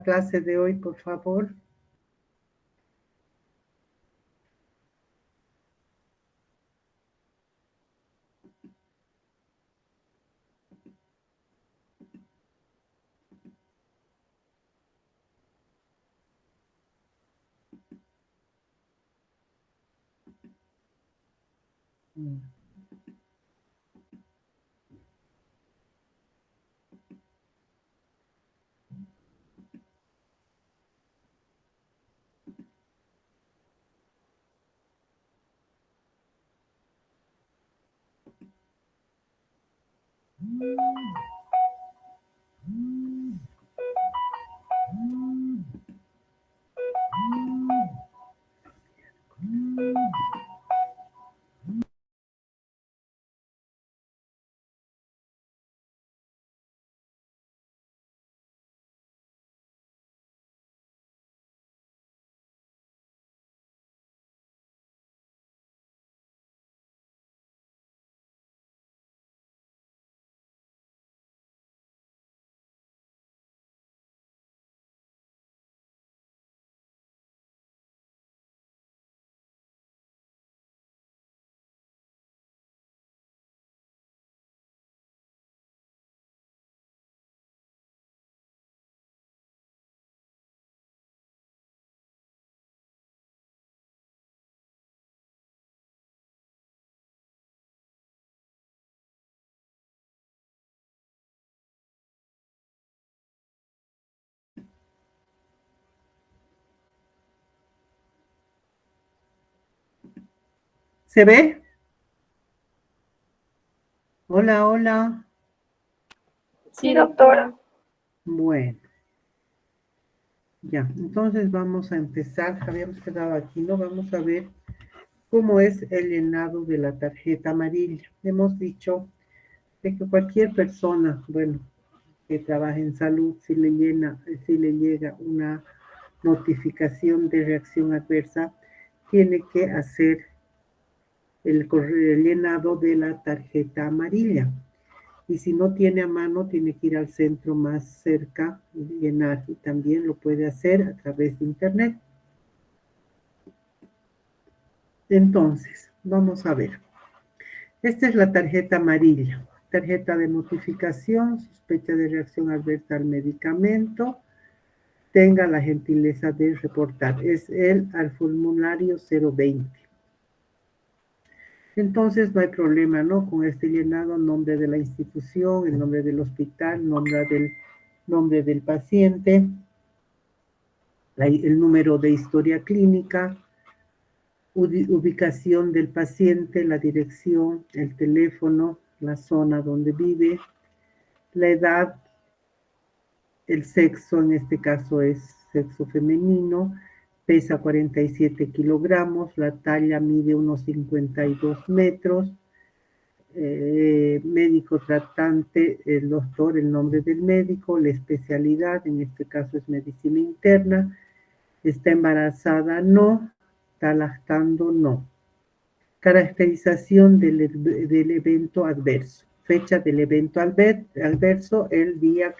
clase de hoy, por favor? ¿Se ve? Hola, hola. Sí, doctora. Bueno, ya. Entonces vamos a empezar. Habíamos quedado aquí, ¿no? Vamos a ver cómo es el llenado de la tarjeta amarilla. Hemos dicho de que cualquier persona, bueno, que trabaje en salud, si le llega una notificación de reacción adversa, tiene que hacer el llenado de la tarjeta amarilla. Y si no tiene a mano, tiene que ir al centro más cerca y llenar. Y también lo puede hacer a través de internet. Entonces, vamos a ver. Esta es la tarjeta amarilla. Tarjeta de notificación, sospecha de reacción adversa al medicamento. Tenga la gentileza de reportar. Es el al formulario 020. Entonces no hay problema, ¿no? Con este llenado, nombre de la institución, el nombre del hospital, nombre del paciente, el número de historia clínica, ubicación del paciente, la dirección, el teléfono, la zona donde vive, la edad, el sexo, en este caso es sexo femenino, pesa 47 kilogramos, la talla mide unos 52 metros, médico tratante, el doctor, el nombre del médico, la especialidad, en este caso es medicina interna, está embarazada, no, está lactando, no. Caracterización del evento adverso, fecha del evento adverso, el día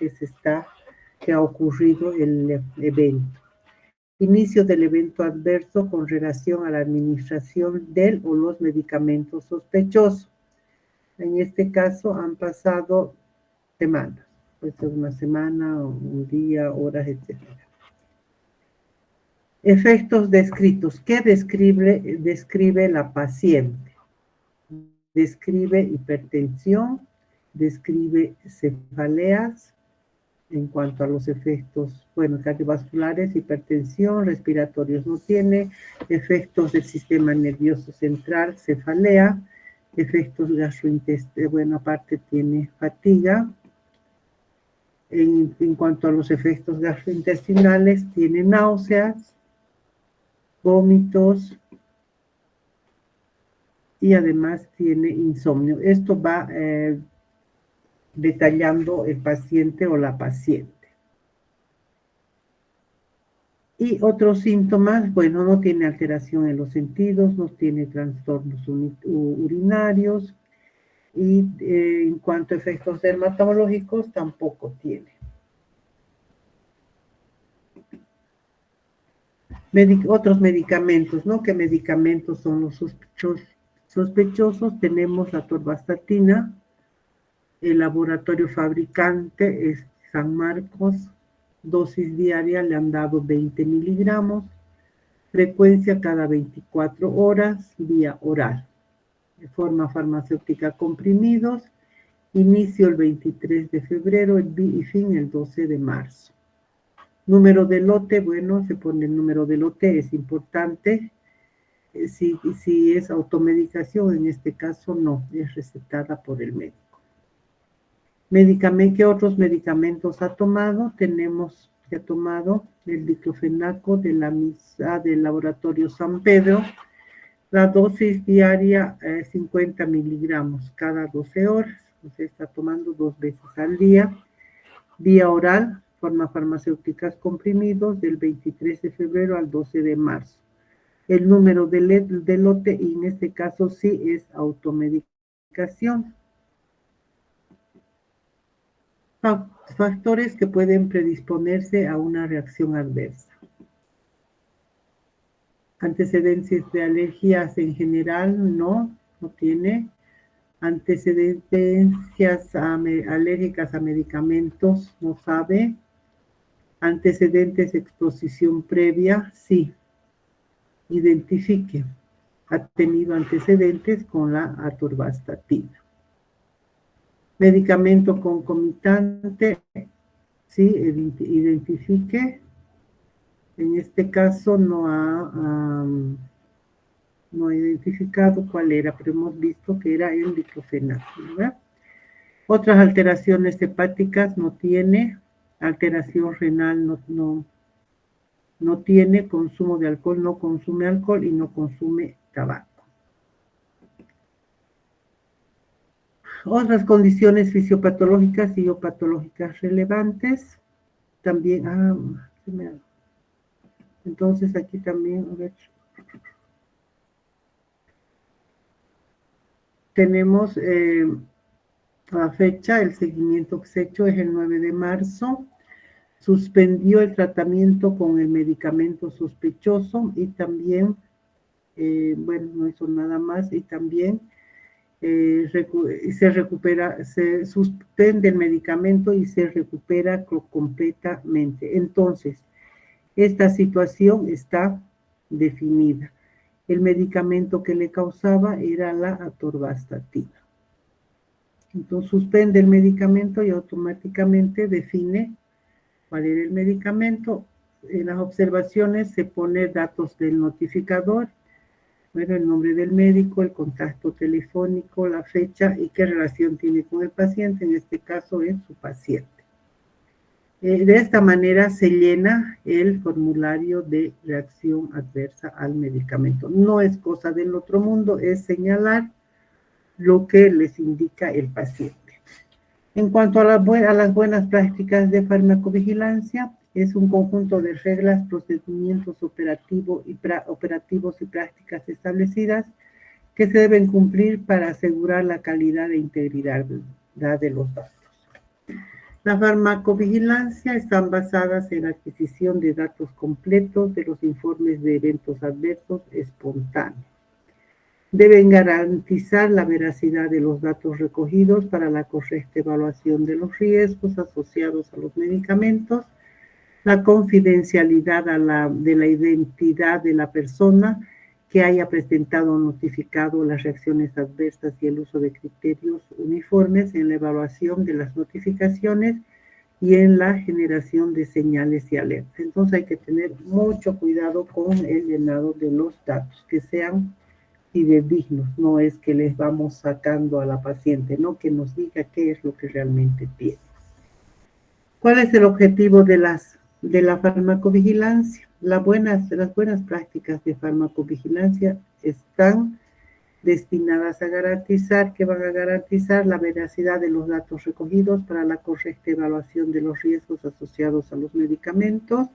que ha ocurrido el evento. Inicio del evento adverso con relación a la administración del o los medicamentos sospechosos. En este caso han pasado semanas, puede ser una semana, un día, horas, etc. Efectos descritos. ¿Qué describe la paciente? Describe hipertensión, describe cefaleas en cuanto a los efectos, bueno, cardiovasculares, hipertensión, respiratorios no tiene, efectos del sistema nervioso central, cefalea, efectos gastrointestinales, bueno, aparte tiene fatiga. En cuanto a los efectos gastrointestinales, tiene náuseas, vómitos y además tiene insomnio. Esto va detallando el paciente o la paciente. Y otros síntomas, bueno, no tiene alteración en los sentidos, no tiene trastornos urinarios y en cuanto a efectos dermatológicos tampoco tiene. Otros medicamentos, ¿no? ¿Qué medicamentos son los sospechosos? Sospechosos tenemos la atorvastatina, el laboratorio fabricante es San Marcos, dosis diaria le han dado 20 miligramos, frecuencia cada 24 horas, vía oral. De forma farmacéutica comprimidos, inicio el 23 de febrero y fin el 12 de marzo. Número de lote, bueno, se pone el número de lote, es importante. Si es automedicación, en este caso no, es recetada por el médico. ¿Qué otros medicamentos ha tomado? Ha tomado el diclofenaco de la MISA del laboratorio San Pedro. La dosis diaria 50 miligramos cada 12 horas. Se está tomando 2 veces al día. Vía oral, forma farmacéuticas comprimidos del 23 de febrero al 12 de marzo. El número de lote, y en este caso sí es automedicación. Factores que pueden predisponerse a una reacción adversa. Antecedentes de alergias en general, no tiene. Antecedentes alérgicas a medicamentos, no sabe. Antecedentes de exposición previa, sí. Identifique. Ha tenido antecedentes con la atorvastatina. Medicamento concomitante, sí, identifique. En este caso no ha identificado cuál era, pero hemos visto que era el diclofenaco, ¿verdad? Otras alteraciones hepáticas no tiene, alteración renal no tiene, consumo de alcohol, no consume alcohol y no consume tabaco. Otras condiciones fisiopatológicas y o patológicas relevantes, también, entonces aquí también, a ver, tenemos la fecha, el seguimiento que se ha hecho es el 9 de marzo, suspendió el tratamiento con el medicamento sospechoso y también, bueno, no hizo nada más, y también se suspende el medicamento y se recupera completamente. Entonces, esta situación está definida. El medicamento que le causaba era la atorvastatina. Entonces, suspende el medicamento y automáticamente define cuál era el medicamento. En las observaciones se pone datos del notificador, bueno, el nombre del médico, el contacto telefónico, la fecha y qué relación tiene con el paciente, en este caso es su paciente. De esta manera se llena el formulario de reacción adversa al medicamento. No es cosa del otro mundo, es señalar lo que les indica el paciente. En cuanto a las buenas prácticas de farmacovigilancia, es un conjunto de reglas, procedimientos operativos y prácticas establecidas que se deben cumplir para asegurar la calidad e integridad de los datos. La farmacovigilancia están basadas en la adquisición de datos completos de los informes de eventos adversos espontáneos. Deben garantizar la veracidad de los datos recogidos para la correcta evaluación de los riesgos asociados a los medicamentos, la confidencialidad de la identidad de la persona que haya presentado o notificado las reacciones adversas y el uso de criterios uniformes en la evaluación de las notificaciones y en la generación de señales y alertas. Entonces hay que tener mucho cuidado con el llenado de los datos, que sean fidedignos, no es que les vamos sacando a la paciente, no, que nos diga qué es lo que realmente tiene. ¿Cuál es el objetivo de la farmacovigilancia? Las buenas prácticas de farmacovigilancia están destinadas a garantizar, que van a garantizar la veracidad de los datos recogidos para la correcta evaluación de los riesgos asociados a los medicamentos,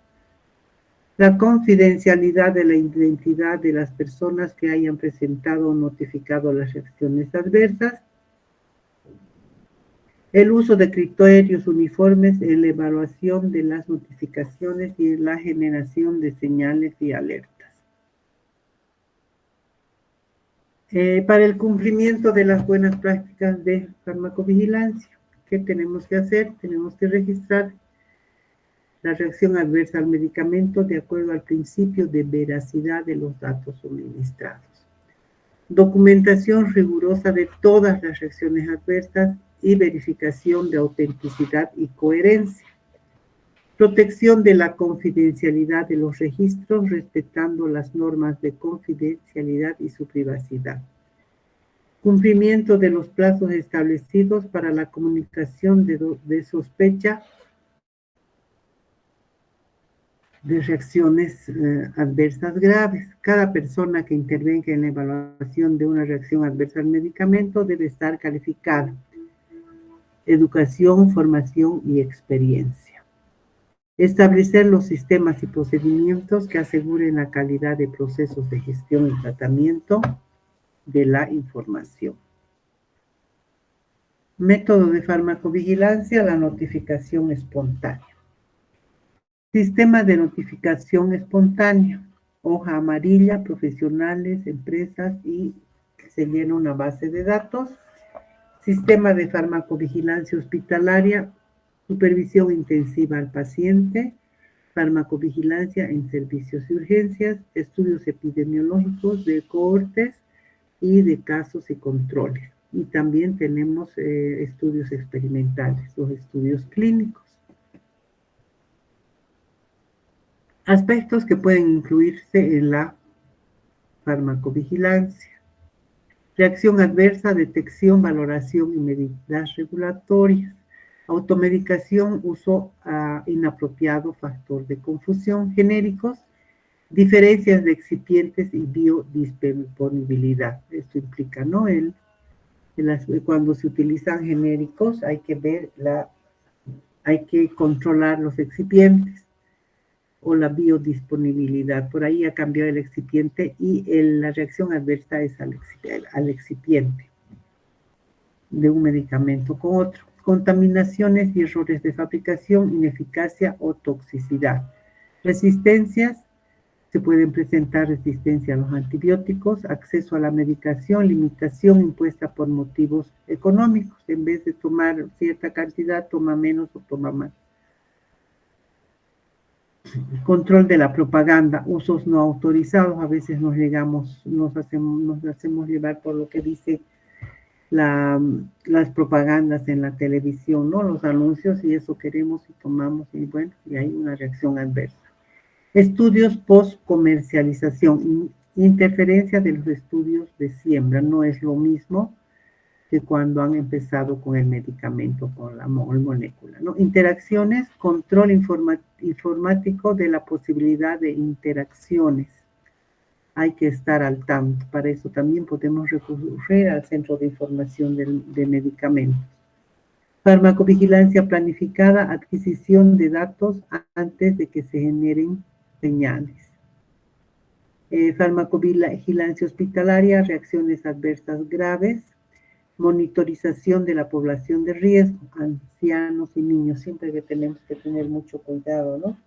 la confidencialidad de la identidad de las personas que hayan presentado o notificado las reacciones adversas, El uso de criterios uniformes en la evaluación de las notificaciones y en la generación de señales y alertas. Para el cumplimiento de las buenas prácticas de farmacovigilancia, ¿qué tenemos que hacer? Tenemos que registrar la reacción adversa al medicamento de acuerdo al principio de veracidad de los datos suministrados. Documentación rigurosa de todas las reacciones adversas y verificación de autenticidad y coherencia. Protección de la confidencialidad de los registros, respetando las normas de confidencialidad y su privacidad. Cumplimiento de los plazos establecidos para la comunicación de sospecha de reacciones adversas graves. Cada persona que intervenga en la evaluación de una reacción adversa al medicamento debe estar calificada. Educación, formación y experiencia. Establecer los sistemas y procedimientos que aseguren la calidad de procesos de gestión y tratamiento de la información. Método de farmacovigilancia, la notificación espontánea. Sistema de notificación espontánea. Hoja amarilla, profesionales, empresas y se llena una base de datos. Sistema de farmacovigilancia hospitalaria, supervisión intensiva al paciente, farmacovigilancia en servicios y urgencias, estudios epidemiológicos de cohortes y de casos y controles. Y también tenemos estudios experimentales, los estudios clínicos. Aspectos que pueden incluirse en la farmacovigilancia. Reacción adversa, detección, valoración y medidas regulatorias. Automedicación, uso inapropiado, factor de confusión. Genéricos, diferencias de excipientes y biodisponibilidad. Esto implica, ¿no? Cuando se utilizan genéricos hay que controlar los excipientes o la biodisponibilidad. Por ahí ha cambiado el excipiente y la reacción adversa es al excipiente de un medicamento con otro. Contaminaciones y errores de fabricación, ineficacia o toxicidad. Resistencias, se pueden presentar resistencia a los antibióticos, acceso a la medicación, limitación impuesta por motivos económicos. En vez de tomar cierta cantidad, toma menos o toma más. Control de la propaganda, usos no autorizados. A veces nos hacemos llevar por lo que dice las propagandas en la televisión, ¿no? Los anuncios, y eso queremos y tomamos, y bueno, y hay una reacción adversa. Estudios post-comercialización, interferencia de los estudios de siembra, no es lo mismo que cuando han empezado con el medicamento, con la molécula, ¿no? Interacciones, control informático de la posibilidad de interacciones. Hay que estar al tanto. Para eso también podemos recurrir al Centro de Información de Medicamentos. Farmacovigilancia planificada, adquisición de datos antes de que se generen señales. Farmacovigilancia hospitalaria, reacciones adversas graves, monitorización de la población de riesgo, ancianos y niños. Siempre que tenemos que tener mucho cuidado, ¿no?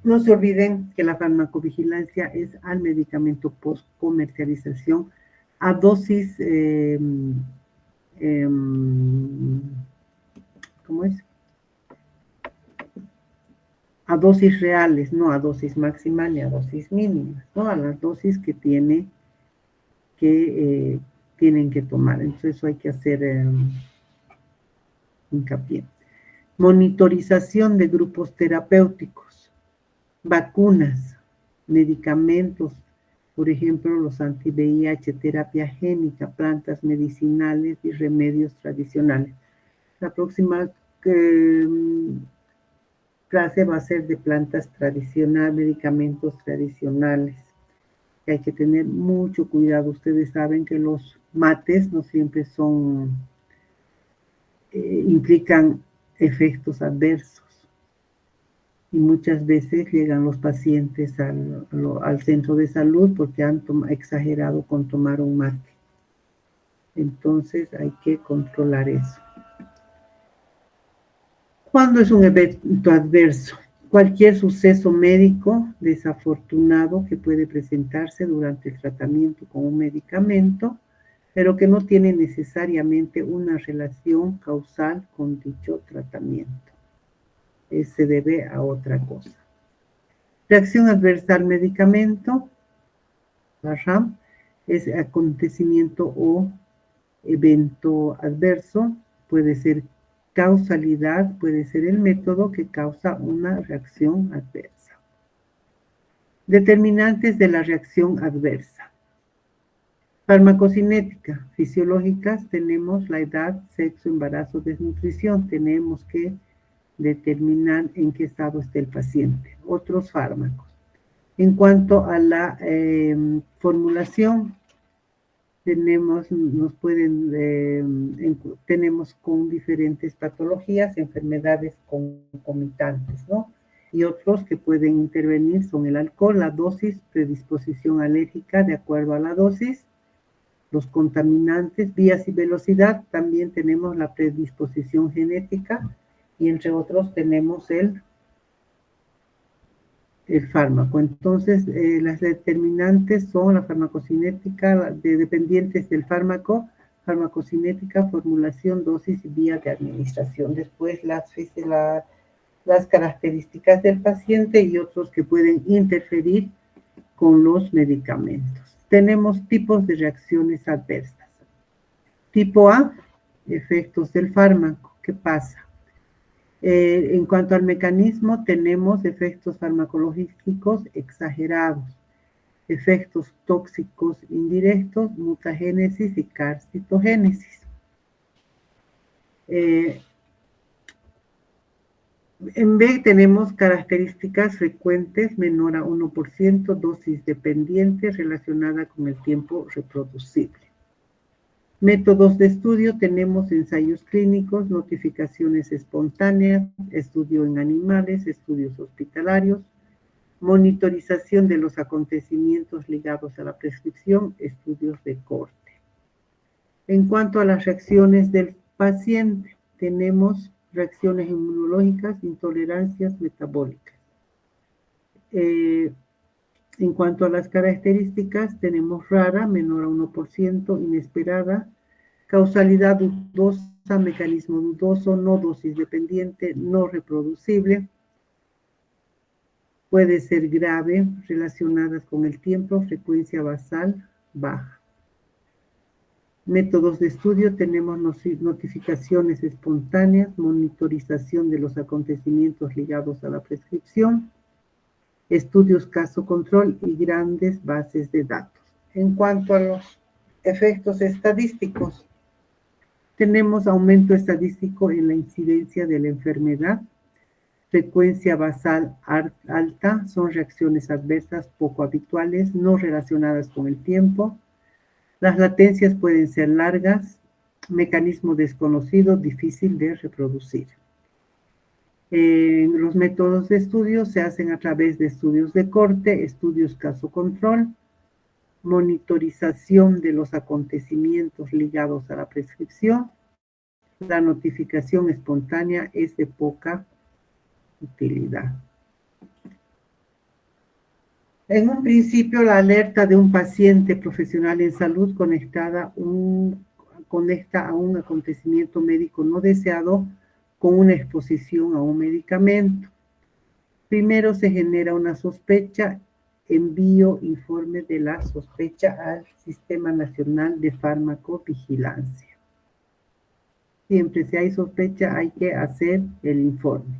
No se olviden que la farmacovigilancia es al medicamento post-comercialización a dosis, ¿cómo es? A dosis reales, no a dosis máxima ni a dosis mínimas, ¿no? A las dosis que tienen que tomar. Entonces eso hay que hacer hincapié. Monitorización de grupos terapéuticos, vacunas, medicamentos, por ejemplo, los anti-VIH, terapia génica, plantas medicinales y remedios tradicionales. La próxima clase va a ser de plantas tradicionales, medicamentos tradicionales. Hay que tener mucho cuidado. Ustedes saben que los mates no siempre implican efectos adversos. Y muchas veces llegan los pacientes al centro de salud porque han exagerado con tomar un mate. Entonces hay que controlar eso. ¿Cuándo es un evento adverso? Cualquier suceso médico desafortunado que puede presentarse durante el tratamiento con un medicamento, pero que no tiene necesariamente una relación causal con dicho tratamiento. Se debe a otra cosa. Reacción adversa al medicamento, la RAM, es acontecimiento o evento adverso, puede ser causalidad, puede ser el método que causa una reacción adversa. Determinantes de la reacción adversa. Farmacocinética, fisiológicas, tenemos la edad, sexo, embarazo, desnutrición. Tenemos que determinar en qué estado está el paciente. Otros fármacos. En cuanto a la formulación, tenemos con diferentes patologías, enfermedades concomitantes, ¿no? Y otros que pueden intervenir son el alcohol, la dosis, predisposición alérgica de acuerdo a la dosis, los contaminantes, vías y velocidad. También tenemos la predisposición genética y entre otros tenemos el fármaco. Entonces, las determinantes son la farmacocinética, dependientes del fármaco, farmacocinética, formulación, dosis y vía de administración. Después, las características del paciente y otros que pueden interferir con los medicamentos. Tenemos tipos de reacciones adversas. Tipo A, efectos del fármaco. ¿Qué pasa? En cuanto al mecanismo, tenemos efectos farmacológicos exagerados, efectos tóxicos indirectos, mutagénesis y carcitogénesis. En B tenemos características frecuentes, menor a 1%, dosis dependiente relacionada con el tiempo reproducible. Métodos de estudio, tenemos ensayos clínicos, notificaciones espontáneas, estudio en animales, estudios hospitalarios, monitorización de los acontecimientos ligados a la prescripción, estudios de corte. En cuanto a las reacciones del paciente, tenemos reacciones inmunológicas, intolerancias metabólicas. En cuanto a las características, tenemos rara, menor a 1%, inesperada, causalidad dudosa, mecanismo dudoso, no dosis dependiente, no reproducible. Puede ser grave, relacionadas con el tiempo, frecuencia basal baja. Métodos de estudio, tenemos notificaciones espontáneas, monitorización de los acontecimientos ligados a la prescripción, estudios caso control y grandes bases de datos. En cuanto a los efectos estadísticos, tenemos aumento estadístico en la incidencia de la enfermedad, frecuencia basal alta, son reacciones adversas poco habituales, no relacionadas con el tiempo. Las latencias pueden ser largas, mecanismo desconocido, difícil de reproducir. Los métodos de estudio se hacen a través de estudios de corte, estudios caso control, monitorización de los acontecimientos ligados a la prescripción. La notificación espontánea es de poca utilidad. En un principio, la alerta de un paciente profesional en salud conecta a un acontecimiento médico no deseado con una exposición a un medicamento. Primero se genera una sospecha, envío informe de la sospecha al Sistema Nacional de Farmacovigilancia. Siempre si hay sospecha hay que hacer el informe.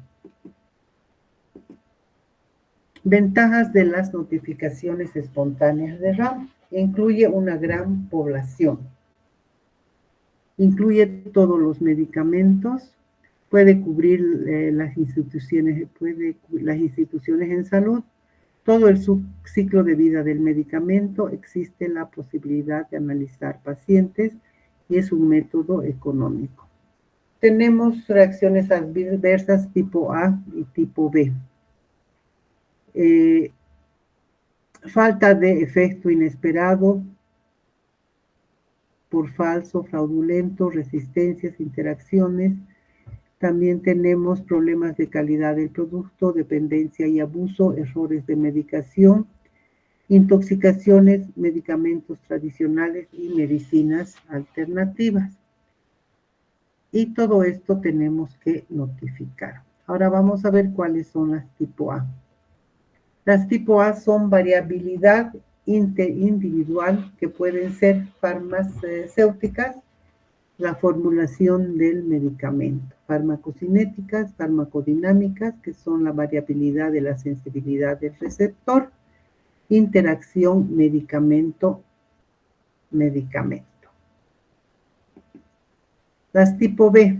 Ventajas de las notificaciones espontáneas de RAM. Incluye una gran población. Incluye todos los medicamentos. Puede cubrir las instituciones en salud. Todo el ciclo de vida del medicamento. Existe la posibilidad de analizar pacientes y es un método económico. Tenemos reacciones adversas tipo A y tipo B. Falta de efecto inesperado, por falso, fraudulento, resistencias, interacciones. También tenemos problemas de calidad del producto, dependencia y abuso, errores de medicación, intoxicaciones, medicamentos tradicionales y medicinas alternativas. Y todo esto tenemos que notificar. Ahora vamos a ver cuáles son las tipo A. Las tipo A son variabilidad individual, que pueden ser farmacéuticas, la formulación del medicamento, farmacocinéticas, farmacodinámicas, que son la variabilidad de la sensibilidad del receptor, interacción medicamento-medicamento. Las tipo B,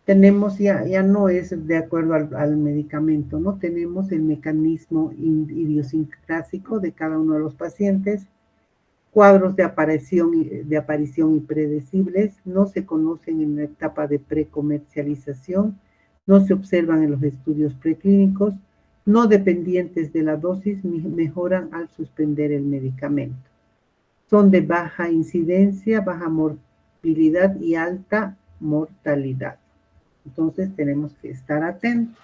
tenemos ya no es de acuerdo al medicamento, ¿no? Tenemos el mecanismo idiosincrásico de cada uno de los pacientes, cuadros de aparición impredecibles, no se conocen en la etapa de precomercialización, no se observan en los estudios preclínicos, no dependientes de la dosis, mejoran al suspender el medicamento. Son de baja incidencia, baja morbilidad y alta mortalidad. Entonces tenemos que estar atentos.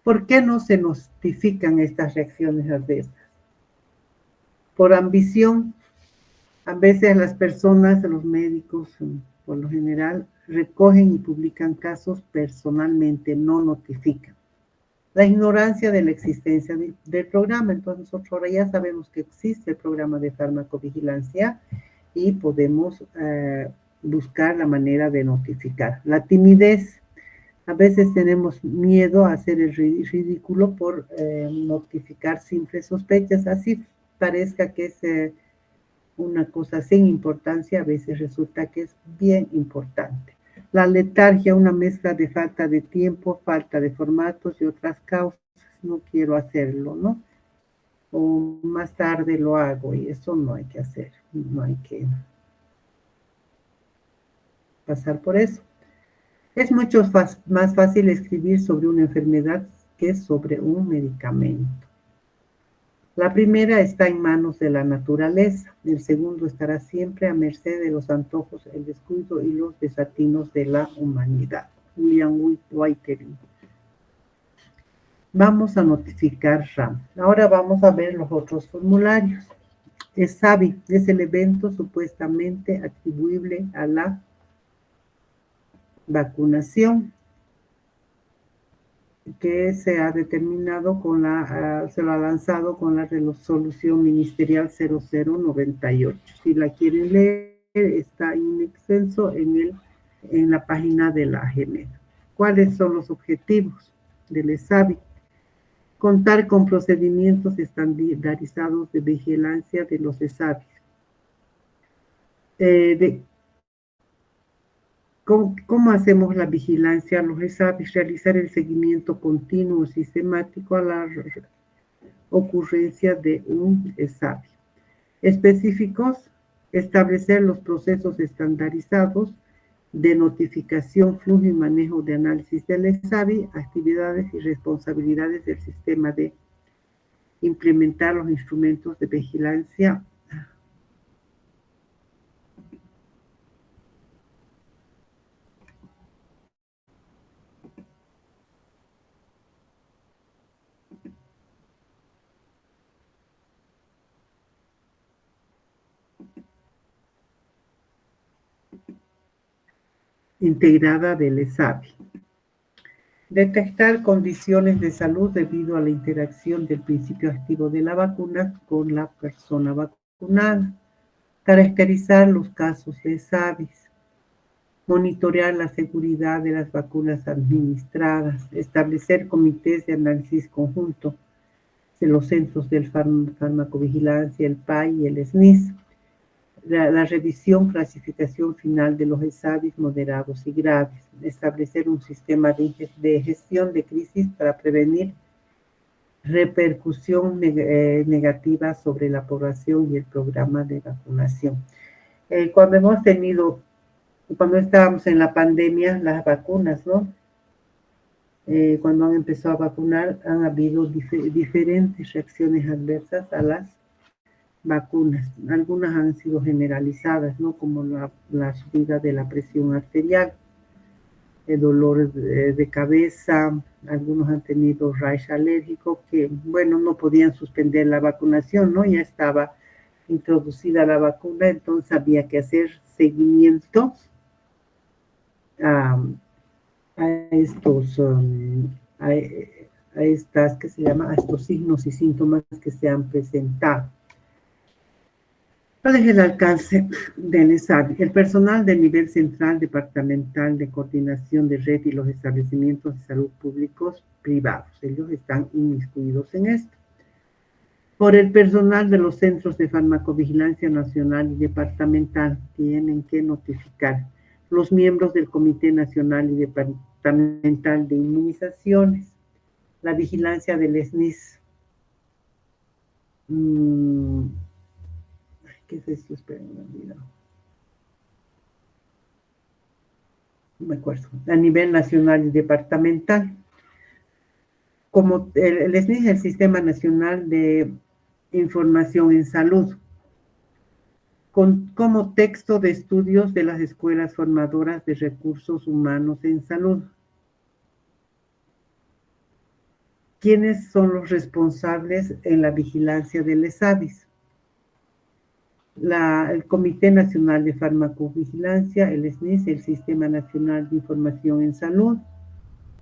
¿Por qué no se notifican estas reacciones adversas? Por ambición. A veces las personas, los médicos, por lo general, recogen y publican casos personalmente, no notifican. La ignorancia de la existencia del programa. Entonces nosotros ahora ya sabemos que existe el programa de farmacovigilancia y podemos buscar la manera de notificar. La timidez. A veces tenemos miedo a hacer el ridículo por notificar simples sospechas, así parezca que es una cosa sin importancia, a veces resulta que es bien importante. La letargia, una mezcla de falta de tiempo, falta de formatos y otras causas, no quiero hacerlo, ¿no? O más tarde lo hago, y eso no hay que hacer, no hay que pasar por eso. Es mucho más fácil escribir sobre una enfermedad que sobre un medicamento. La primera está en manos de la naturaleza, el segundo estará siempre a merced de los antojos, el descuido y los desatinos de la humanidad. William Whiting. Vamos a notificar RAM. Ahora vamos a ver los otros formularios. ESAVI es el evento supuestamente atribuible a la vacunación, que se ha determinado se lo ha lanzado con la resolución ministerial 0098. Si la quieren leer, está en extenso en la página de la AGEMED. ¿Cuáles son los objetivos del ESAVI? Contar con procedimientos estandarizados de vigilancia de los ESAVI. ¿Cómo hacemos la vigilancia? Los ESAVI, realizar el seguimiento continuo sistemático a la ocurrencia de un ESAVI. Específicos, establecer los procesos estandarizados de notificación, flujo y manejo de análisis del ESAVI, actividades y responsabilidades del sistema de implementar los instrumentos de vigilancia integrada del ESAVI. Detectar condiciones de salud debido a la interacción del principio activo de la vacuna con la persona vacunada. Caracterizar los casos de ESAVIs. Monitorear la seguridad de las vacunas administradas. Establecer comités de análisis conjunto de los centros del farmacovigilancia, el PAI y el SNIS. La revisión, clasificación final de los ESAVIs moderados y graves, establecer un sistema de gestión de crisis para prevenir repercusión negativa sobre la población y el programa de vacunación. Cuando estábamos en la pandemia, las vacunas, ¿no? Cuando han empezado a vacunar, han habido diferentes reacciones adversas a las vacunas. Algunas han sido generalizadas, ¿no? Como la subida de la presión arterial, el dolor de cabeza, algunos han tenido rash alérgico que, bueno, no podían suspender la vacunación, ¿no? Ya estaba introducida la vacuna, entonces había que hacer seguimiento a estos, a estas que se llama, a estos signos y síntomas que se han presentado. ¿Cuál es el alcance del ESAVI? El personal del nivel central departamental de coordinación de red y los establecimientos de salud públicos privados. Ellos están inmiscuidos en esto. Por el personal de los centros de farmacovigilancia nacional y departamental tienen que notificar los miembros del Comité Nacional y Departamental de Inmunizaciones, la vigilancia del SNIS. ¿Qué es esto? Esperen, me he olvidado. No me acuerdo. A nivel nacional y departamental. Como el SNIS es el Sistema Nacional de Información en Salud, como texto de estudios de las escuelas formadoras de recursos humanos en salud. ¿Quiénes son los responsables en la vigilancia del ESAVIS? El Comité Nacional de Farmacovigilancia, el SNIS, el Sistema Nacional de Información en Salud,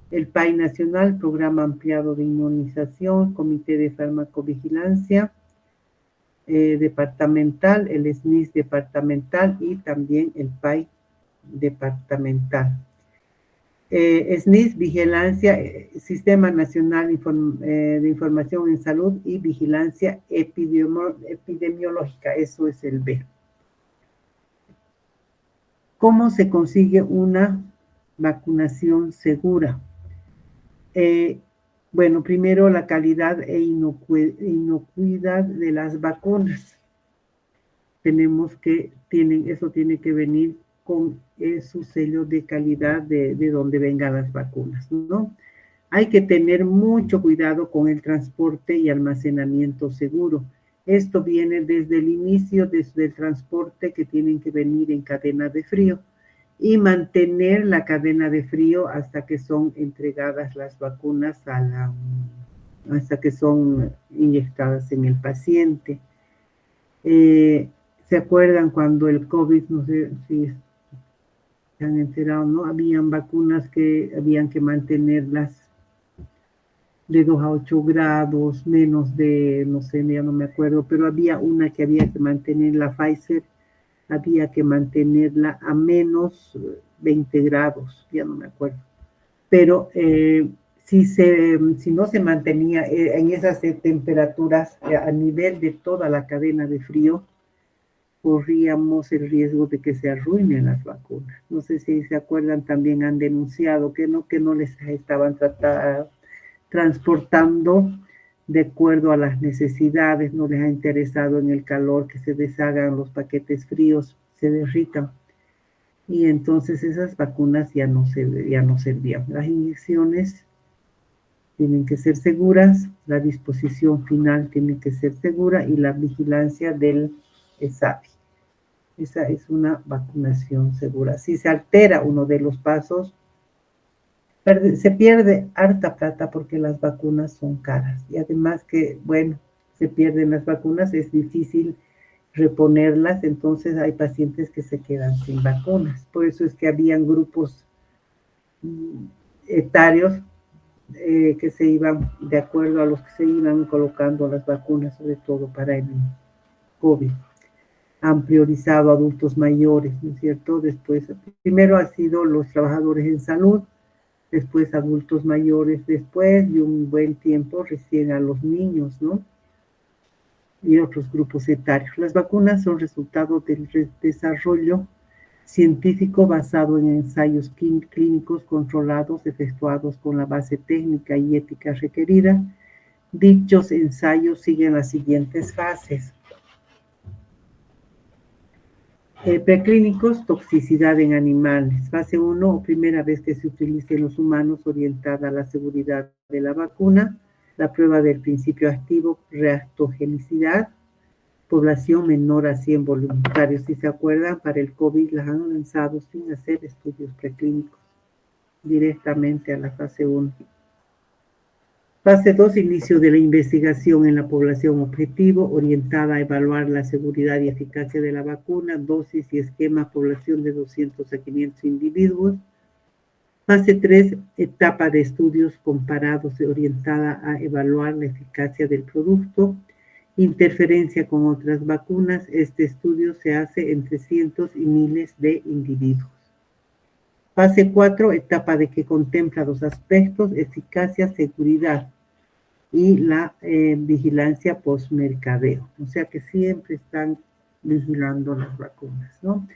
el PAI Nacional, Programa Ampliado de Inmunización, Comité de Farmacovigilancia departamental, el SNIS departamental y también el PAI departamental. SNIS, Vigilancia, Sistema Nacional de Información en Salud y Vigilancia Epidemiológica, eso es el B. ¿Cómo se consigue una vacunación segura? Bueno, primero la calidad e inocuidad de las vacunas. Eso tiene que venir con su sello de calidad de donde vengan las vacunas, ¿no? Hay que tener mucho cuidado con el transporte y almacenamiento seguro. Esto viene desde el inicio, desde el transporte, que tienen que venir en cadena de frío y mantener la cadena de frío hasta que son entregadas las vacunas hasta que son inyectadas en el paciente. ¿Se acuerdan cuando el COVID, no sé si se han enterado, ¿no? Habían vacunas que habían que mantenerlas de 2 a 8 grados, menos de, no sé, ya no me acuerdo, pero había una que había que mantener, la Pfizer, había que mantenerla a menos 20 grados, ya no me acuerdo. Pero si no se mantenía en esas temperaturas a nivel de toda la cadena de frío, corríamos el riesgo de que se arruinen las vacunas. No sé si se acuerdan, también han denunciado que no les estaban transportando de acuerdo a las necesidades, no les ha interesado en el calor que se deshagan los paquetes fríos, se derritan. Y entonces esas vacunas ya no servían. Las inyecciones tienen que ser seguras, la disposición final tiene que ser segura y la vigilancia del ESAVI. Esa es una vacunación segura. Si se altera uno de los pasos, se pierde harta plata porque las vacunas son caras. Y además que, bueno, se pierden las vacunas, es difícil reponerlas, entonces hay pacientes que se quedan sin vacunas. Por eso es que habían grupos etarios que se iban de acuerdo a los que se iban colocando las vacunas, sobre todo para el COVID. Han priorizado adultos mayores, ¿no es cierto? Después, primero han sido los trabajadores en salud, después adultos mayores, después de un buen tiempo recién a los niños, ¿no? Y otros grupos etarios. Las vacunas son resultado del desarrollo científico basado en ensayos clínicos controlados efectuados con la base técnica y ética requerida. Dichos ensayos siguen las siguientes fases. Preclínicos, toxicidad en animales. Fase 1, o primera vez que se utiliza en los humanos, orientada a la seguridad de la vacuna. La prueba del principio activo, reactogenicidad. población menor a 100 voluntarios. Si se acuerdan, para el COVID las han lanzado sin hacer estudios preclínicos, directamente a la fase 1. Fase 2, inicio de la investigación en la población objetivo, orientada a evaluar la seguridad y eficacia de la vacuna, dosis y esquema, población de 200 a 500 individuos. Fase 3, etapa de estudios comparados orientada a evaluar la eficacia del producto, interferencia con otras vacunas. Este estudio se hace entre cientos y miles de individuos. Fase 4, etapa de que contempla dos aspectos: eficacia, seguridad y la vigilancia postmercadeo. O sea que siempre están vigilando las vacunas, ¿no?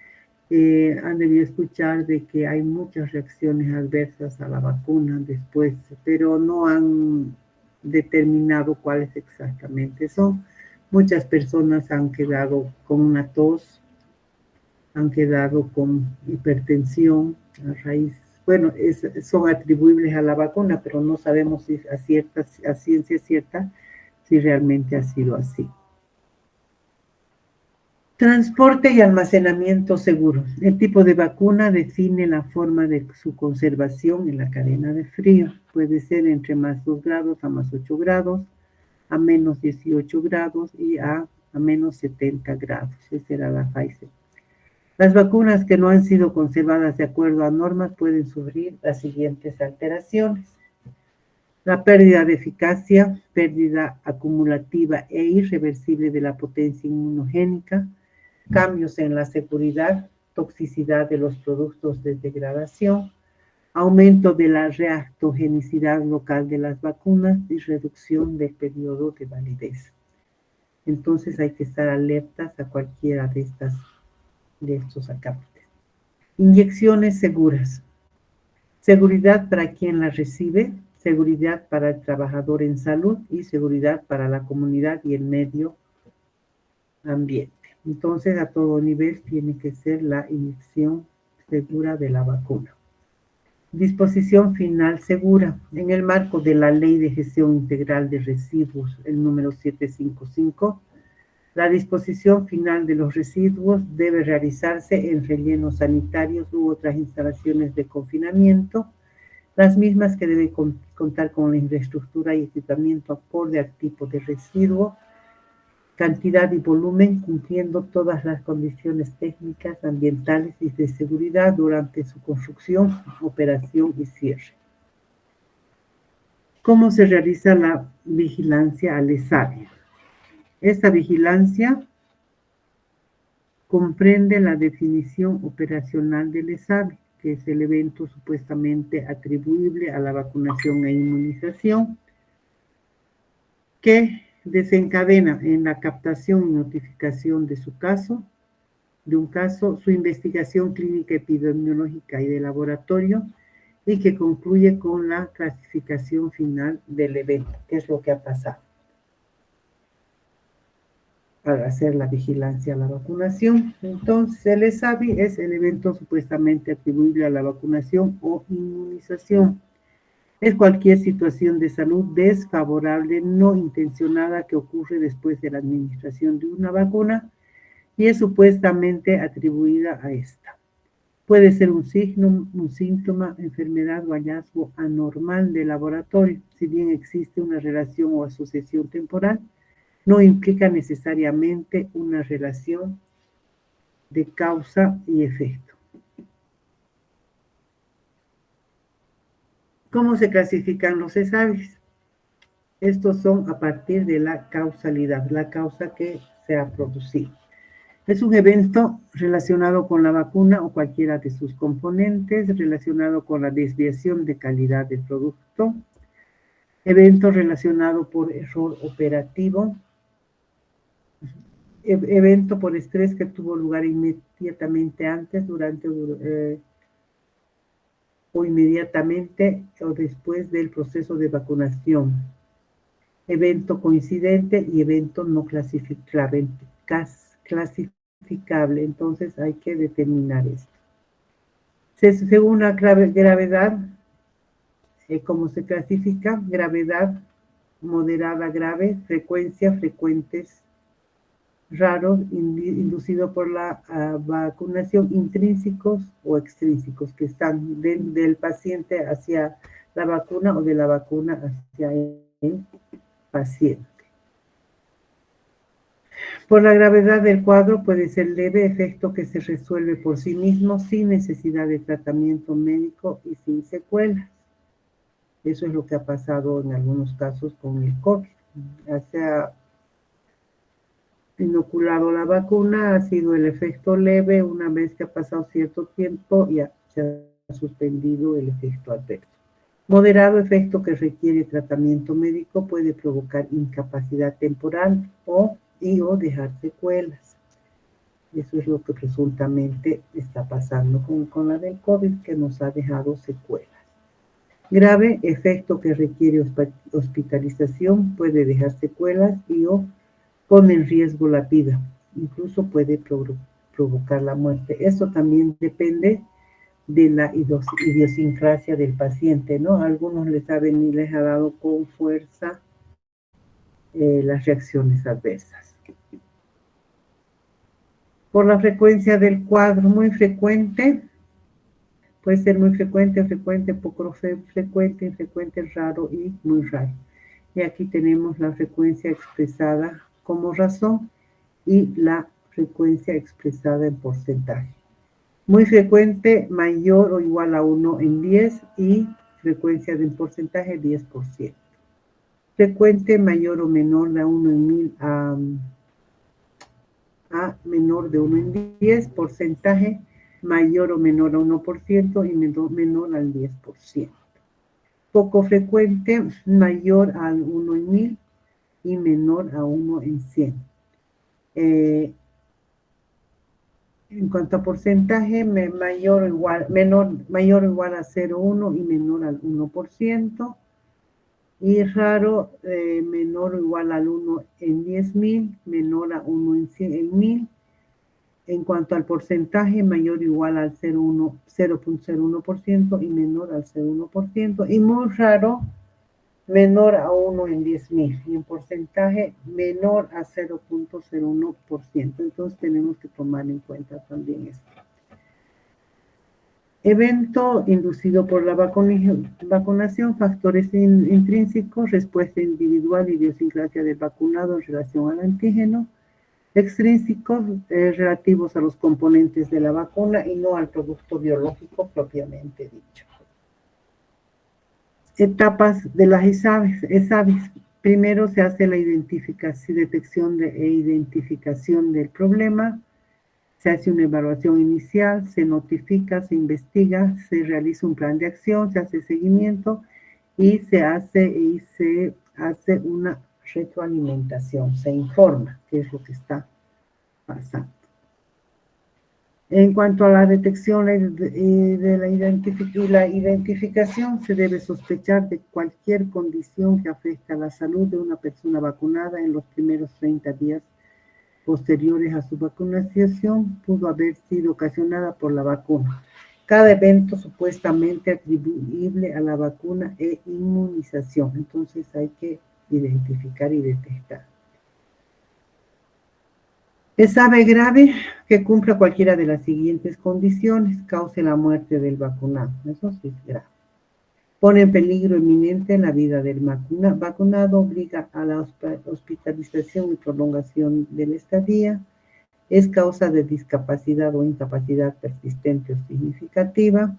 Han debido escuchar de que hay muchas reacciones adversas a la vacuna después, pero no han determinado cuáles exactamente son. Muchas personas han quedado con una tos, han quedado con hipertensión a raíz, bueno, son atribuibles a la vacuna, pero no sabemos si a ciencia cierta si realmente ha sido así. Transporte y almacenamiento seguro. El tipo de vacuna define la forma de su conservación en la cadena de frío. Puede ser entre más 2 grados a más 8 grados, a menos 18 grados y a menos 70 grados. Esa era la Pfizer. Las vacunas que no han sido conservadas de acuerdo a normas pueden sufrir las siguientes alteraciones: la pérdida de eficacia, pérdida acumulativa e irreversible de la potencia inmunogénica, cambios en la seguridad, toxicidad de los productos de degradación, aumento de la reactogenicidad local de las vacunas y reducción del periodo de validez. Entonces hay que estar alertas a cualquiera de estos acates. Inyecciones seguras. Seguridad para quien las recibe, seguridad para el trabajador en salud y seguridad para la comunidad y el medio ambiente. Entonces, a todo nivel tiene que ser la inyección segura de la vacuna. Disposición final segura. En el marco de la Ley de Gestión Integral de Residuos, el número 755, la disposición final de los residuos debe realizarse en rellenos sanitarios u otras instalaciones de confinamiento, las mismas que deben contar con la infraestructura y equipamiento acorde al tipo de residuo, cantidad y volumen, cumpliendo todas las condiciones técnicas, ambientales y de seguridad durante su construcción, operación y cierre. ¿Cómo se realiza la vigilancia al ESAVI? Esta vigilancia comprende la definición operacional del ESAVI, que es el evento supuestamente atribuible a la vacunación e inmunización, que desencadena en la captación y notificación de un caso, su investigación clínica epidemiológica y de laboratorio, y que concluye con la clasificación final del evento, que es lo que ha pasado, para hacer la vigilancia a la vacunación. Entonces, el ESAVI es el evento supuestamente atribuible a la vacunación o inmunización. Es cualquier situación de salud desfavorable no intencionada que ocurre después de la administración de una vacuna y es supuestamente atribuida a esta. Puede ser un signo, un síntoma, enfermedad o hallazgo anormal de laboratorio. Si bien existe una relación o asociación temporal, no implica necesariamente una relación de causa y efecto. ¿Cómo se clasifican los ESAVIs? Estos son a partir de la causalidad, la causa que se ha producido. Es un evento relacionado con la vacuna o cualquiera de sus componentes, relacionado con la desviación de calidad del producto, evento relacionado por error operativo, evento por estrés que tuvo lugar inmediatamente antes, durante o inmediatamente o después del proceso de vacunación, evento coincidente y evento no clasificable. Entonces hay que determinar esto. Según la gravedad, ¿cómo se clasifica? Gravedad, moderada, grave, frecuencia, frecuentes, raros inducidos por la vacunación, intrínsecos o extrínsecos, que están del paciente hacia la vacuna o de la vacuna hacia el paciente. Por la gravedad del cuadro puede ser leve, efecto que se resuelve por sí mismo sin necesidad de tratamiento médico y sin secuelas. Eso es lo que ha pasado en algunos casos con el COVID. Se ha inoculado la vacuna, ha sido el efecto leve, una vez que ha pasado cierto tiempo ya se ha suspendido el efecto adverso. Moderado, efecto que requiere tratamiento médico, puede provocar incapacidad temporal o dejar secuelas. Eso es lo que presuntamente está pasando con la del COVID, que nos ha dejado secuelas. Grave, efecto que requiere hospitalización, puede dejar secuelas o pone en riesgo la vida. Incluso puede provocar la muerte. Eso también depende de la idiosincrasia del paciente, ¿no? A algunos les ha dado con fuerza las reacciones adversas. Por la frecuencia del cuadro, muy frecuente, puede ser muy frecuente, poco frecuente, infrecuente, raro y muy raro. Y aquí tenemos la frecuencia expresada como razón y la frecuencia expresada en porcentaje. Muy frecuente, mayor o igual a 1 en 10 y frecuencia de porcentaje 10%. Frecuente, mayor o menor de 1 en 1000 a menor de 1 en 10, porcentaje mayor o menor a 1% y menor al 10%. Poco frecuente, mayor al 1 en 1000 y menor a 1 en 100. En cuanto a porcentaje, mayor o igual a 0,1 y menor al 1%. Y raro, menor o igual al 1 en 10.000, menor a 1 en 1000. En cuanto al porcentaje, mayor o igual al 0.01% y menor al 0.1%. Y muy raro, menor a 1 en 10.000. Y en porcentaje, menor a 0.01%. Entonces tenemos que tomar en cuenta también esto. Evento inducido por la vacunación, factores intrínsecos, respuesta individual, idiosincrasia del vacunado en relación al antígeno, extrínsecos relativos a los componentes de la vacuna y no al producto biológico propiamente dicho. Etapas de las ESAVIS. Primero se hace la detección e identificación del problema. Se hace una evaluación inicial, se notifica, se investiga, se realiza un plan de acción, se hace seguimiento y se hace una retroalimentación, se informa qué es lo que está pasando. En cuanto a la detección y la identificación, se debe sospechar de cualquier condición que afecte a la salud de una persona vacunada en los primeros 30 días posteriores a su vacunación pudo haber sido ocasionada por la vacuna. Cada evento supuestamente atribuible a la vacuna e inmunización. Entonces hay que identificar y detectar. Es grave que cumpla cualquiera de las siguientes condiciones, cause la muerte del vacunado. Eso sí es grave. Pone en peligro inminente la vida del vacunado, obliga a la hospitalización y prolongación de la estadía, es causa de discapacidad o incapacidad persistente o significativa,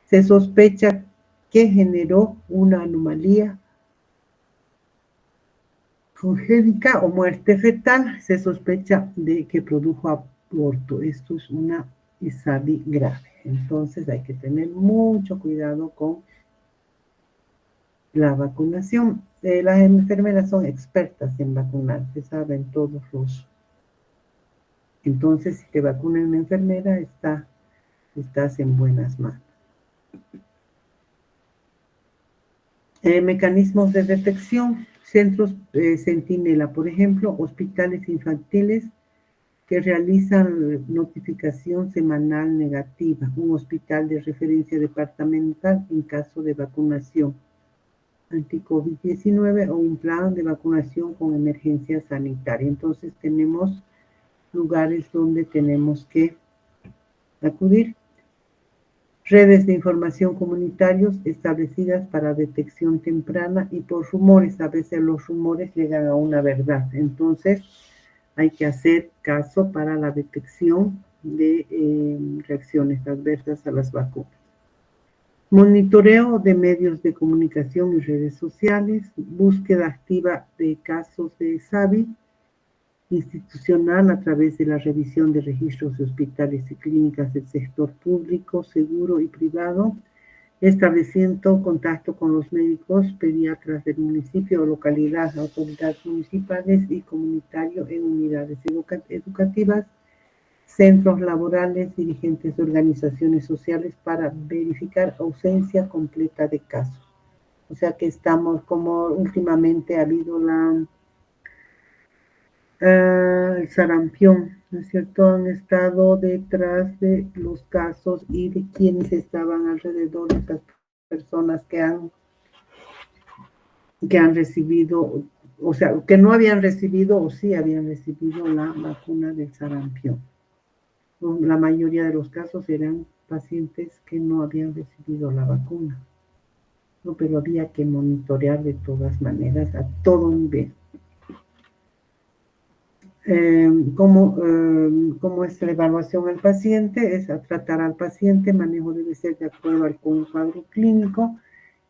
se sospecha que generó una anomalía congénita o muerte fetal, se sospecha de que produjo aborto. Esto es una ESAVI grave. Entonces hay que tener mucho cuidado con la vacunación. Las enfermeras son expertas en vacunarse, saben todos los. Entonces, si te vacuna una enfermera, estás en buenas manos. Mecanismos de detección, centros Centinela, por ejemplo, hospitales infantiles que realizan notificación semanal negativa, un hospital de referencia departamental en caso de vacunación anti-COVID-19 o un plan de vacunación con emergencia sanitaria. Entonces tenemos lugares donde tenemos que acudir. Redes de información comunitarios establecidas para detección temprana y por rumores. A veces los rumores llegan a una verdad. Entonces, hay que hacer caso para la detección de reacciones adversas a las vacunas. Monitoreo de medios de comunicación y redes sociales. Búsqueda activa de casos de SAVI institucional a través de la revisión de registros de hospitales y clínicas del sector público, seguro y privado, estableciendo contacto con los médicos, pediatras del municipio o localidad, autoridades municipales y comunitario en unidades educativas, centros laborales, dirigentes de organizaciones sociales para verificar ausencia completa de casos. O sea que estamos, como últimamente ha habido el sarampión, ¿no es cierto? Han estado detrás de los casos y de quienes estaban alrededor de esas personas que han recibido, o sea, que no habían recibido o sí habían recibido la vacuna del sarampión. La mayoría de los casos eran pacientes que no habían recibido la vacuna, ¿no? Pero había que monitorear de todas maneras a todo nivel. ¿Cómo es la evaluación al paciente? Es a tratar al paciente, manejo debe ser de acuerdo al cuadro clínico,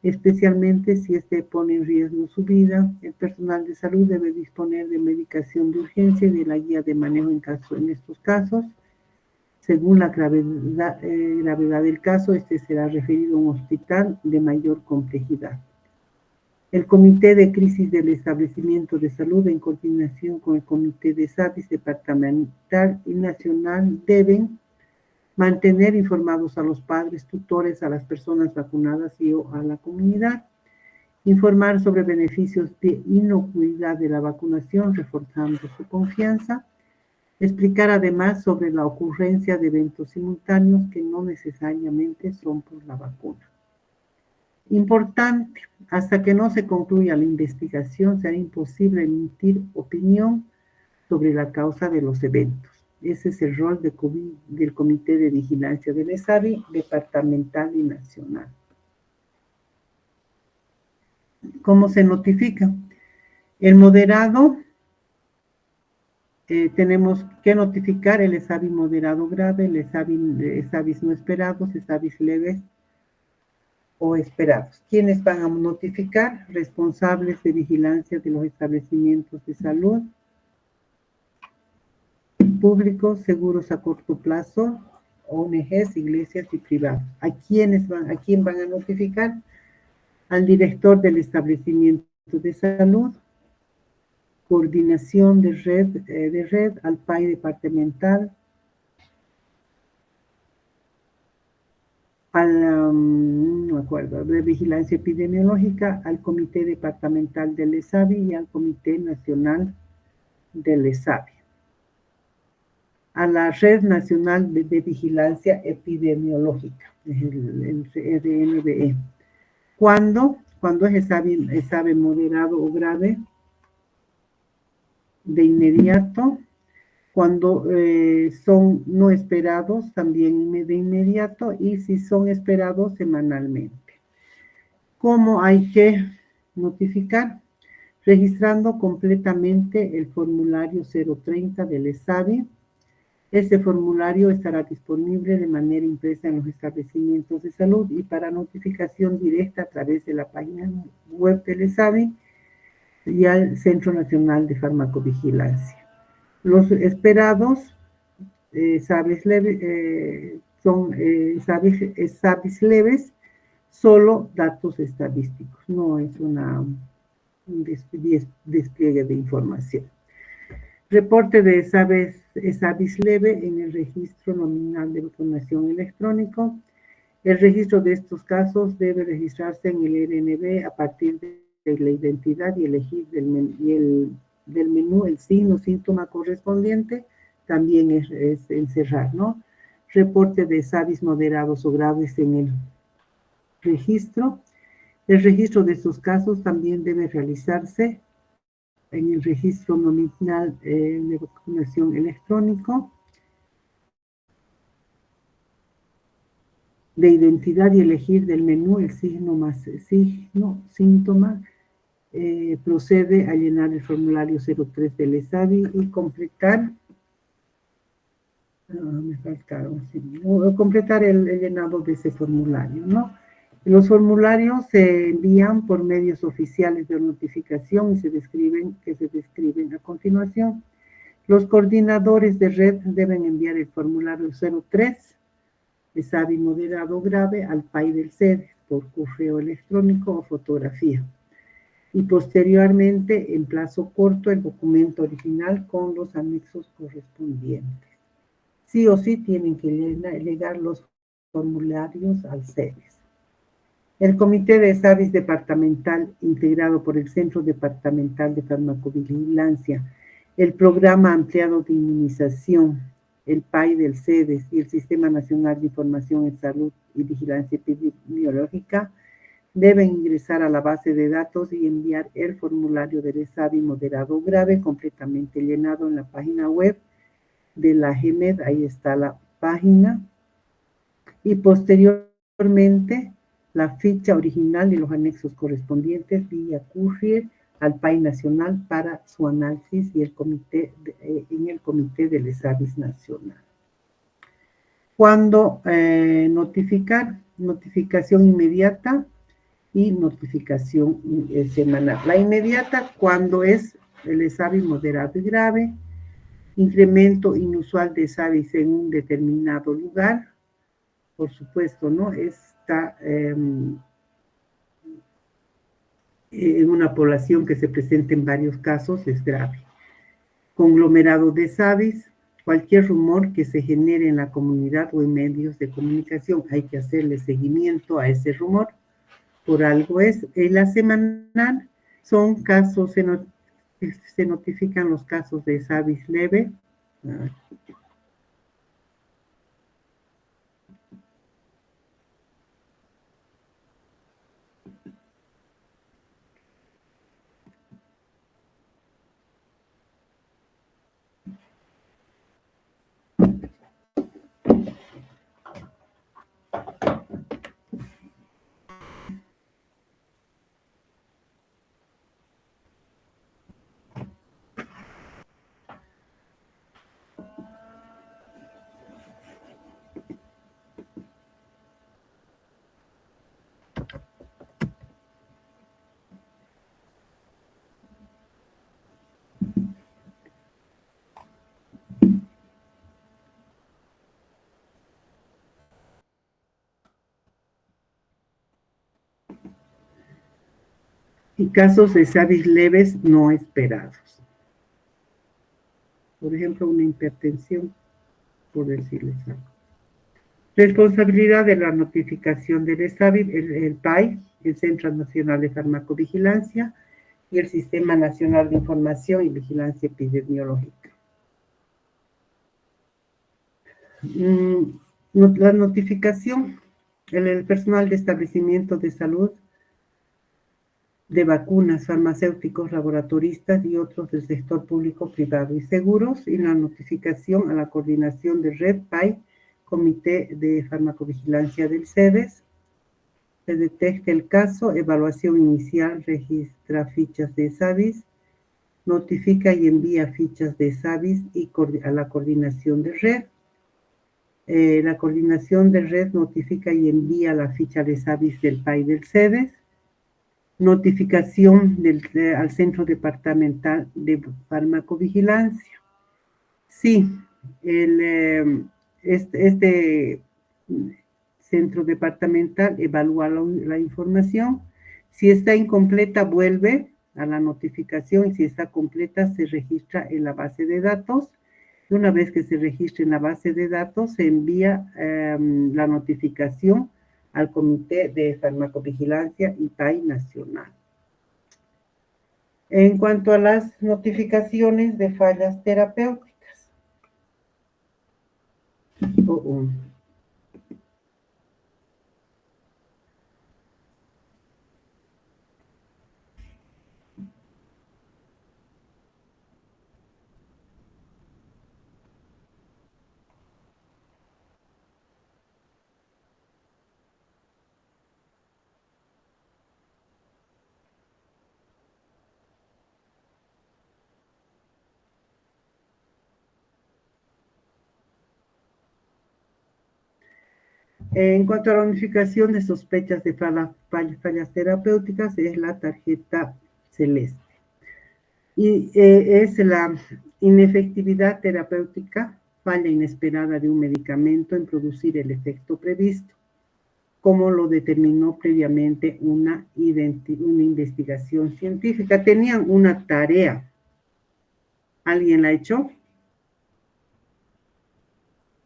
especialmente si este pone en riesgo su vida. El personal de salud debe disponer de medicación de urgencia y de la guía de manejo en estos casos. Según la gravedad del caso, este será referido a un hospital de mayor complejidad. El Comité de Crisis del Establecimiento de Salud, en coordinación con el Comité de SAVIS departamental y nacional, deben mantener informados a los padres, tutores, a las personas vacunadas y a la comunidad, informar sobre beneficios de inocuidad de la vacunación, reforzando su confianza, explicar además sobre la ocurrencia de eventos simultáneos que no necesariamente son por la vacuna. Importante, hasta que no se concluya la investigación, será imposible emitir opinión sobre la causa de los eventos. Ese es el rol del Comité de Vigilancia del ESAVI, departamental y nacional. ¿Cómo se notifica? El moderado, tenemos que notificar el ESAVI moderado grave, el ESAVIs no esperados, ESAVIs leves o esperados. ¿Quiénes van a notificar? Responsables de vigilancia de los establecimientos de salud, públicos, seguros a corto plazo, ONGs, iglesias y privados. ¿A quién van a notificar? Al director del establecimiento de salud, coordinación de red, al PAI departamental, de vigilancia epidemiológica, al comité departamental del ESAVI y al comité nacional del ESAVI. A la Red Nacional de Vigilancia Epidemiológica, el RNVE. Cuando es ESAVI moderado o grave, de inmediato. Cuando son no esperados, también de inmediato. Y si son esperados, semanalmente. ¿Cómo hay que notificar? Registrando completamente el formulario 030 del ESAVI. Este formulario estará disponible de manera impresa en los establecimientos de salud y para notificación directa a través de la página web del ESAVI y al Centro Nacional de Farmacovigilancia. Los esperados SAVIs leves, son SAVIs leves, solo datos estadísticos, no es un despliegue de información. Reporte de SAVIs leve en el registro nominal de vacunación electrónico. El registro de estos casos debe registrarse en el RNB a partir de la identidad y elegir del menú el signo síntoma correspondiente. También es encerrar, ¿no? Reporte de SAVIs moderados o graves en el registro. El registro de estos casos también debe realizarse en el registro nominal de vacunación electrónico de identidad y elegir del menú el signo más signo, síntoma. Procede a llenar el formulario 03 del ESAVI y completar, me faltaron, sí, completar el llenado de ese formulario, ¿no? Los formularios se envían por medios oficiales de notificación y se describen a continuación. Los coordinadores de red deben enviar el formulario 03 ESAVI moderado grave al PAI del CEDES por correo electrónico o fotografía. Y posteriormente, en plazo corto, el documento original con los anexos correspondientes. Sí o sí tienen que llegar los formularios al CEDES. El Comité de ESAVIS Departamental, integrado por el Centro Departamental de Farmacovigilancia, el Programa Ampliado de Inmunización, el PAI del CEDES y el Sistema Nacional de Información en Salud y Vigilancia Epidemiológica, deben ingresar a la base de datos y enviar el formulario del ESAVI moderado grave completamente llenado en la página web de la GEMED. Ahí está la página. Y posteriormente, la ficha original y los anexos correspondientes vía courier al PAI nacional para su análisis y en el comité del ESAVIS nacional. ¿Cuándo notificar? Notificación inmediata y notificación semanal. La inmediata cuando es el ESAVI moderado y grave, incremento inusual de ESAVIS en un determinado lugar, por supuesto, ¿no? Está en una población que se presenta en varios casos, es grave. Conglomerado de ESAVIS, cualquier rumor que se genere en la comunidad o en medios de comunicación, hay que hacerle seguimiento a ese rumor. Por algo es. En la semanal son casos, se notifican los casos de ESAVIS leve. Y casos de ESAVIS leves no esperados. Por ejemplo, una hipertensión, por decirles algo. Responsabilidad de la notificación del ESAVIS, el PAI, el Centro Nacional de Farmacovigilancia, y el Sistema Nacional de Información y Vigilancia Epidemiológica. La notificación, el personal de establecimiento de salud, de vacunas, farmacéuticos, laboratoristas y otros del sector público, privado y seguros, y la notificación a la coordinación de red PAI, Comité de Farmacovigilancia del CEDES. Se detecta el caso, evaluación inicial, registra fichas de ESAVIS, notifica y envía fichas de ESAVIS y a la coordinación de red. La coordinación de red notifica y envía la ficha de ESAVIS del PAI del CEDES. Notificación al Centro Departamental de Farmacovigilancia. Sí, este centro departamental evalúa la información. Si está incompleta, vuelve a la notificación, y si está completa, se registra en la base de datos. Y una vez que se registre en la base de datos, se envía la notificación al Comité de Farmacovigilancia y PAI nacional. En cuanto a las notificaciones de fallas terapéuticas, En cuanto a la unificación de sospechas de fallas terapéuticas, es la tarjeta celeste. Y es la inefectividad terapéutica, falla inesperada de un medicamento en producir el efecto previsto, como lo determinó previamente una investigación científica. Tenían una tarea. ¿Alguien la ha hecho?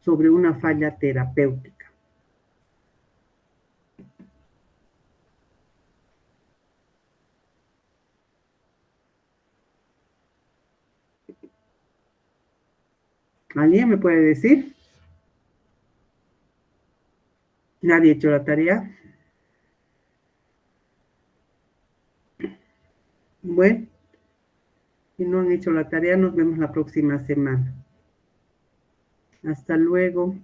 Sobre una falla terapéutica. ¿Alguien me puede decir? ¿Nadie ha hecho la tarea? Bueno, si no han hecho la tarea, nos vemos la próxima semana. Hasta luego.